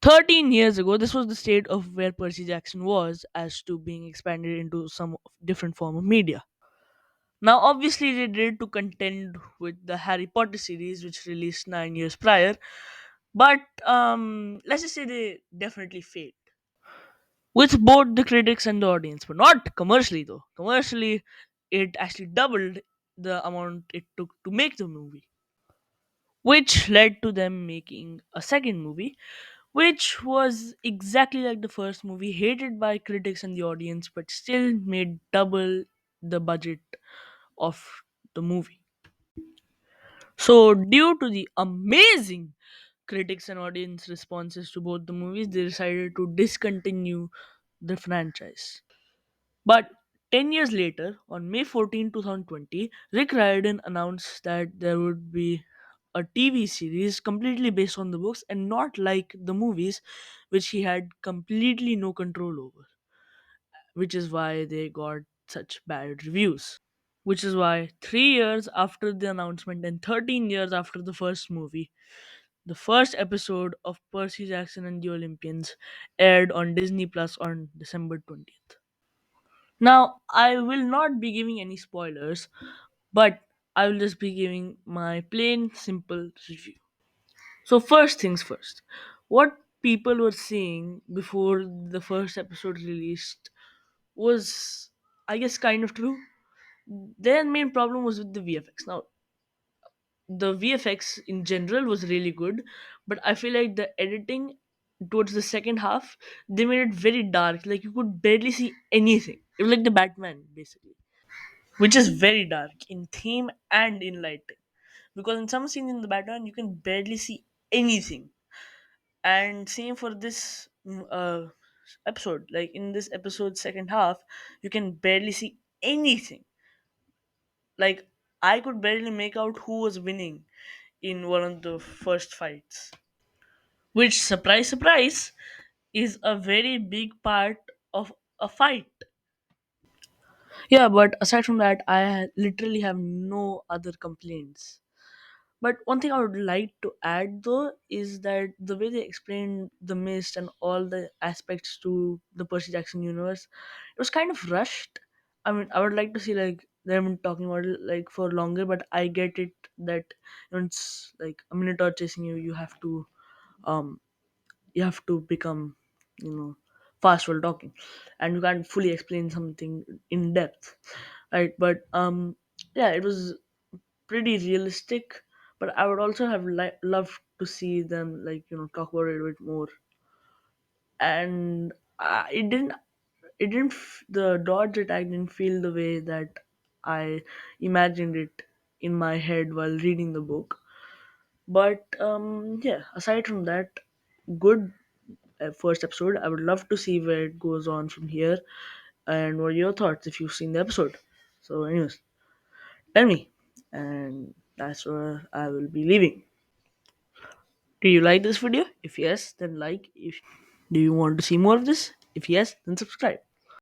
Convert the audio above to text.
13 years ago, this was the state of where Percy Jackson was as to being expanded into some different form of media. Now, obviously, they did to contend with the Harry Potter series, which released 9 years prior, but let's just say they definitely failed with both the critics and the audience, but not commercially though. Commercially, it actually doubled the amount it took to make the movie, which led to them making a second movie, which was exactly like the first movie, hated by critics and the audience, but still made double the budget of the movie. So, due to the amazing critics and audience responses to both the movies, they decided to discontinue the franchise. But 10 years later, on May 14, 2020, Rick Riordan announced that there would be a TV series completely based on the books and not like the movies, which he had completely no control over, which is why they got such bad reviews. Which is why 3 years after the announcement and 13 years after the first movie, the first episode of Percy Jackson and the Olympians aired on Disney Plus on December 20th. Now, I will not be giving any spoilers, but I will just be giving my plain, simple review. So, first things first, what people were seeing before the first episode released was, I guess, kind of true. Their main problem was with the VFX. Now, the VFX in general was really good, but I feel like the editing towards the second half, they made it very dark. Like you could barely see anything. It was like the Batman, basically, which is very dark in theme and in lighting. Because in some scenes in the background, you can barely see anything. And same for this episode. Like in this episode, second half, you can barely see anything. Like I could barely make out who was winning in one of the first fights. Which, surprise, surprise, is a very big part of a fight. Yeah, but aside from that, literally have no other complaints. But one thing I would like to add though is that the way they explained the mist and all the aspects to the Percy Jackson universe, it was kind of rushed. I mean, I would like to see like them talking about it like for longer, but I get it that when it's like a Minotaur chasing you, um you have to become, you know, fast while talking, and you can't fully explain something in depth, right? But yeah, it was pretty realistic, but I would also have loved to see them like talk about it a bit more. And the dodge attack didn't feel the way that I imagined it in my head while reading the book. But yeah, aside from that, good first episode. I would love to see where it goes on from here. And what are your thoughts if you've seen the episode? So anyways, tell me. And that's where I will be leaving. Do you like this video? If yes, then like. If do you want to see more of this? If yes, then subscribe.